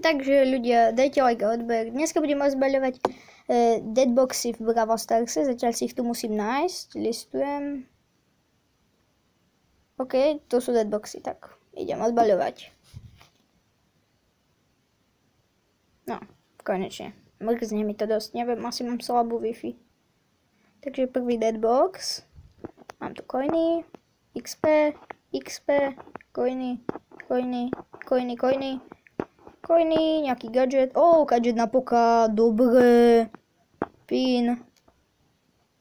Takže ľudia, dajte like a odber. Dneska budem rozbaľovať deadboxy v Brawl Starse. Zatiaľ si ich tu musím nájsť. Listujem. OK, tu sú deadboxy, tak idem odbaľovať. No, konečne. Mrzne mi to dosť, neviem, asi mám slabú Wi-Fi. Takže prvý deadbox. Mám tu coiny, XP, coiny, nejaký gadget. Gadget na poka, dobre. Pin.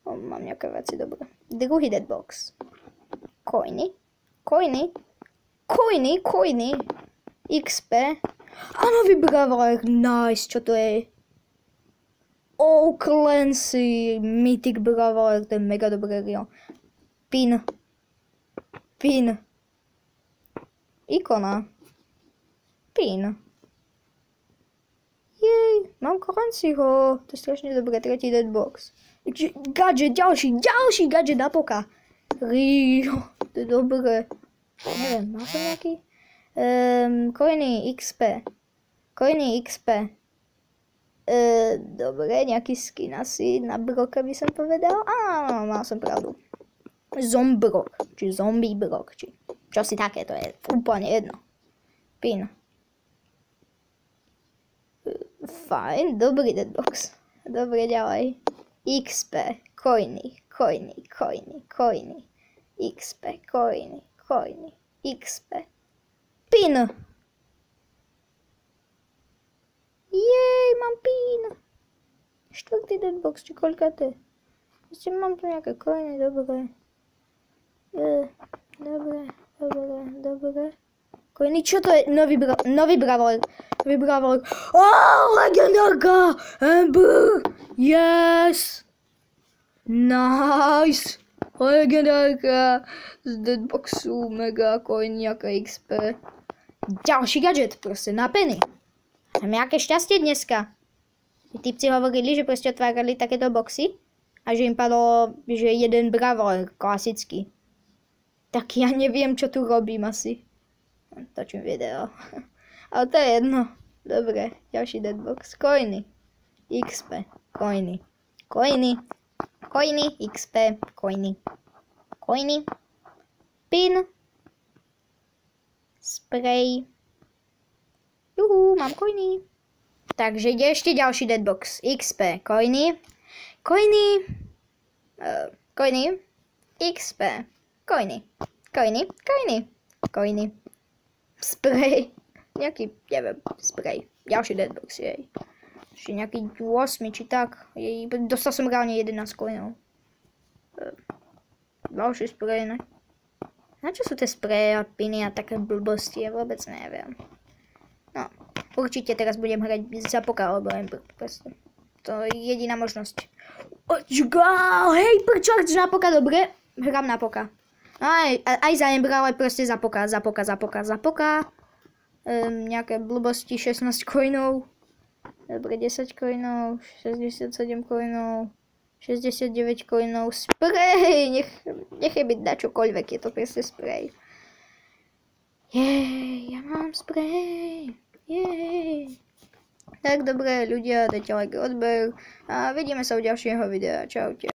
Mám nejaké veci, dobre. Druhý deadbox. Coiny, XP. A nový bravák, nice, čo to je? Clancy, Mythic bravák, to je mega dobré, jo. Pin. Ikona. Pin. Jej, mám Clancyho, to je strašne dobré, tretí deadbox. Gadget, ďalší gadget na poka. Rio, to je dobré. Neviem, má som nejaký? Coiny XP. Dobre, nejaký skin asi na Broka by som povedal. Áno, mal som pravdu. Zombrok, či zombie brok, či čo si také, to je úplne jedno. Pin. Fajn, dobrý deadbox. Dobre, ďalej. XP, coiny. XP, coiny. XP. Pin. Jej, mám pin. Štvrtý deadbox, či koľka to je? Ešte mám tu nejaké coiny, dobre. Dobre. Coiny, čo to je? Nový bravol. Legendárka! Amber! Yes! Nice! Legendárka z deadboxu, mega coin, nejaká XP. Ďalší gadget, proste na penny. Mám nejaké šťastie dneska. Typci hovorili, že proste otvárali takéto boxy a že im padlo, že jeden bravol, klasický. Tak ja neviem, čo tu robím asi. Točím video. Ale to je jedno. Dobre, ďalší deadbox. Coiny. XP. Coiny. XP. Coiny. Pin. Spray. Juhu, mám coiny. Takže ide ešte ďalší deadbox. XP. Coiny. XP. Coiny. Spray. Nejaký, neviem, spray. Ďalší deadbox, jej. Ešte nejaký 8, či tak. Dostal som reálne 11 coinov. Ďalší spray, ne? Na čo sú tie spraye a piny a také blbosti? Ja vôbec neviem. No, určite teraz budem hrať za poka, alebo proste. To je jediná možnosť. Hej, prečo chceš na poka? Dobre, hrám na poka. Aj za Embra, ale proste za poka. Nejaké blbosti, 16 coinov. Dobre, 10 coinov, 67 coinov, 69 coinov. Spray! Nechaj byť na čokoľvek, je to proste spray. Jej, ja mám spray. Jej. Tak dobre, ľudia, dajte like, odber a vidíme sa u ďalšieho videa. Čaute.